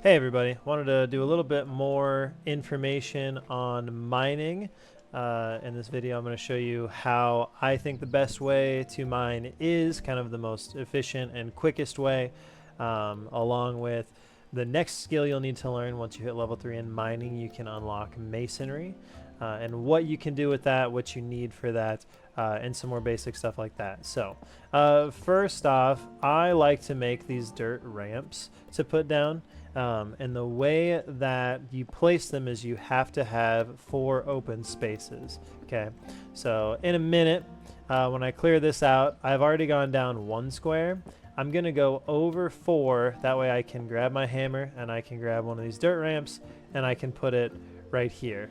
Hey everybody, wanted to do a little bit more information on mining. In this video I'm going to show you how I think the best way to mine is, kind of the most efficient and quickest way, along with the next skill you'll need to learn once you hit level 3 in mining. You can unlock masonry, and what you can do with that, what you need for that, and some more basic stuff like that. So first off, I like to make these dirt ramps to put down. And the way that you place them is you have to have 4 open spaces. Okay, so in a minute, when I clear this out, I've already gone down 1 square. I'm gonna go over 4. That way I can grab my hammer and I can grab one of these dirt ramps and I can put it right here.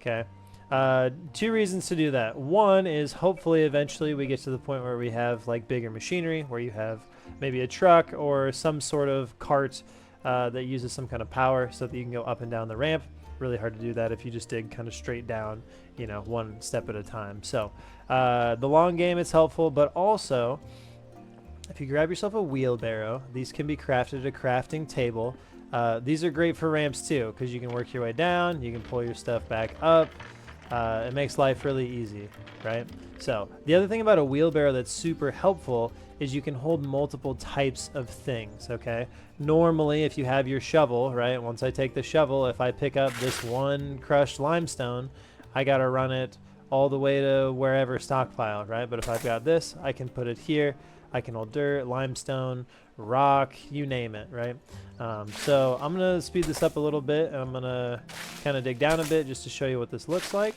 Okay. 2 reasons to do that. One is hopefully eventually we get to the point where we have like bigger machinery, where you have maybe a truck or some sort of cart that uses some kind of power so that you can go up and down the ramp. Really hard to do that if you just dig kind of straight down, you know, 1 step at a time. So the long game, it's helpful, but also if you grab yourself a wheelbarrow, these can be crafted at a crafting table. These are great for ramps too, because you can work your way down, you can pull your stuff back up. It makes life really easy, right? So the other thing about a wheelbarrow that's super helpful is you can hold multiple types of things, okay? Normally, if you have your shovel, right, once I take the shovel, if I pick up this 1 crushed limestone, I gotta run it all the way to wherever stockpile, right? But if I've got this, I can put it here. I can hold dirt, limestone, rock, you name it, right? So I'm gonna speed this up a little bit, and I'm gonna kind of dig down a bit just to show you what this looks like.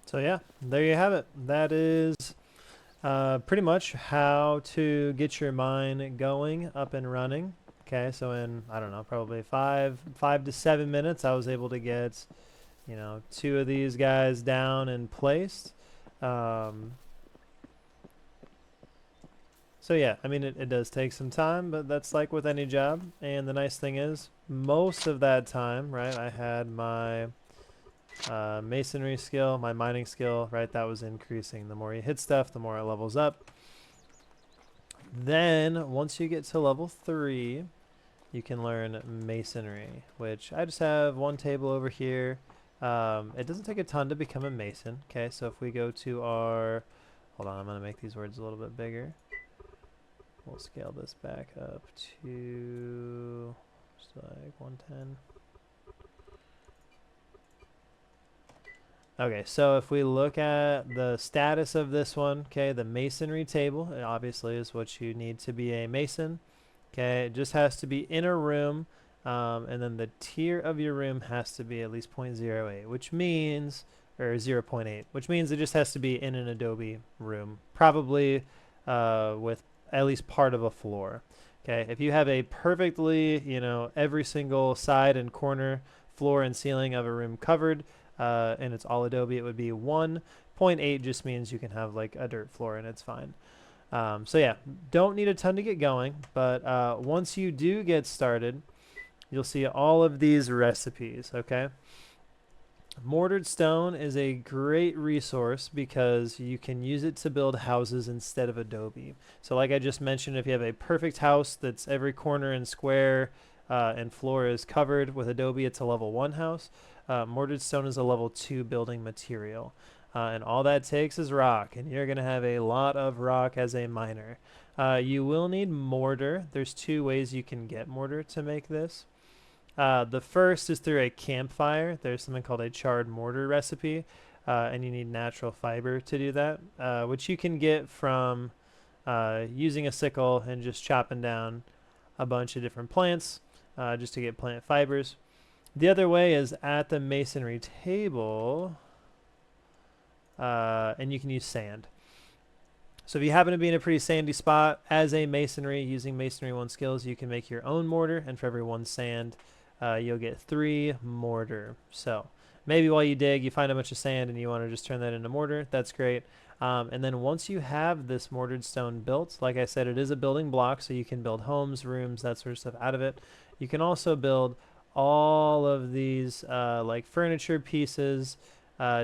So yeah, there you have it. That is pretty much how to get your mine going, up and running. Okay, so in, I don't know, probably 5 to 7 minutes, I was able to get, you know, 2 of these guys down and placed. So yeah, I mean, it does take some time, but that's like with any job. And the nice thing is, most of that time, right, I had my masonry skill, my mining skill, right, that was increasing. The more you hit stuff, the more it levels up. Then once you get to level 3, you can learn masonry, which I just have 1 table over here. It doesn't take a ton to become a mason. Okay, so if we go to our, hold on, I'm going to make these words a little bit bigger. We'll scale this back up to just like 110. Okay, so if we look at the status of this one, okay, the masonry table, it obviously is what you need to be a mason. Okay, it just has to be in a room, and then the tier of your room has to be at least 0.08, which means, or 0.8, which means it just has to be in an Adobe room, probably with at least part of a floor. Okay, if you have a perfectly, every single side and corner, floor and ceiling of a room covered, and it's all adobe, it would be 1.8. Just means you can have like a dirt floor and it's fine. So yeah, don't need a ton to get going, but once you do get started, you'll see all of these recipes, okay? Mortared stone is a great resource because you can use it to build houses instead of adobe. So like I just mentioned, if you have a perfect house that's every corner and square and floor is covered with adobe, it's a level 1 house. Mortared stone is a level 2 building material. And all that takes is rock, and you're going to have a lot of rock as a miner. You will need mortar. There's 2 ways you can get mortar to make this. The first is through a campfire. There's something called a charred mortar recipe, and you need natural fiber to do that, which you can get from using a sickle and just chopping down a bunch of different plants just to get plant fibers. The other way is at the masonry table, and you can use sand. So if you happen to be in a pretty sandy spot as a masonry, using masonry 1 skills, you can make your own mortar, and for every 1 sand, you'll get 3 mortar. So maybe while you dig, you find a bunch of sand and you want to just turn that into mortar. That's great. And then once you have this mortared stone built, like I said, it is a building block, so you can build homes, rooms, that sort of stuff out of it. You can also build all of these like furniture pieces,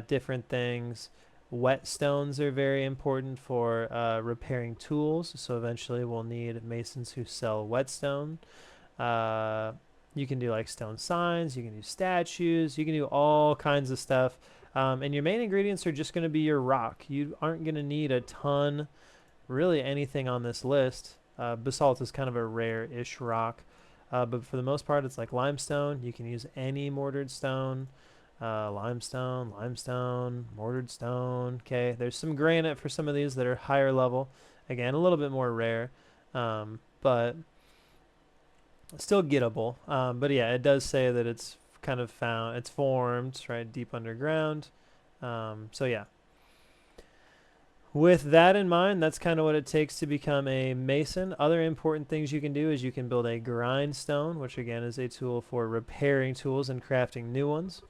different things. Whetstones are very important for repairing tools, so eventually we'll need masons who sell whetstone. You can do like stone signs, you can do statues, you can do all kinds of stuff. And your main ingredients are just going to be your rock. You aren't going to need a ton, really anything on this list. Basalt is kind of a rare-ish rock, but for the most part it's like limestone. You can use any mortared stone. Limestone, mortared stone. Okay, there's some granite for some of these that are higher level. Again, a little bit more rare, but still gettable. But yeah, it does say that it's kind of it's formed right deep underground. So yeah. With that in mind, that's kind of what it takes to become a mason. Other important things you can do is you can build a grindstone, which again is a tool for repairing tools and crafting new ones.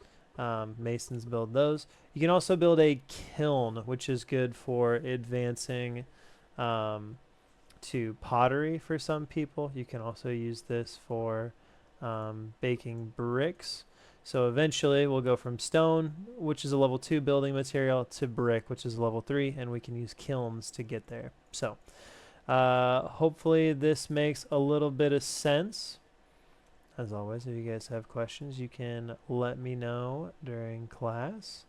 Masons build those. You can also build a kiln, which is good for advancing to pottery for some people. You can also use this for baking bricks. So eventually we'll go from stone, which is a level 2 building material, to brick, which is a level 3, and we can use kilns to get there. So hopefully this makes a little bit of sense. As always, if you guys have questions, you can let me know during class.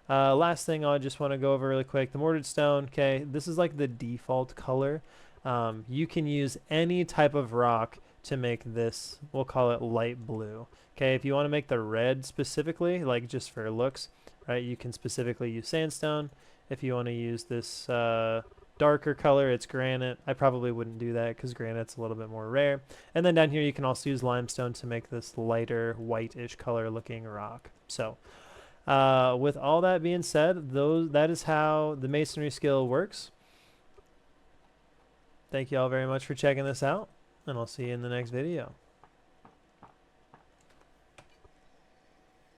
Last thing I just want to go over really quick, the mortared stone, okay, this is like the default color. You can use any type of rock to make this, we'll call it light blue. Okay, if you want to make the red specifically, like just for looks, right, you can specifically use sandstone. If you want to use this darker color, it's granite. I probably wouldn't do that because granite's a little bit more rare. And then down here you can also use limestone to make this lighter whitish color looking rock. So with all that being said, that is how the masonry skill works. Thank you all very much for checking this out, and I'll see you in the next video.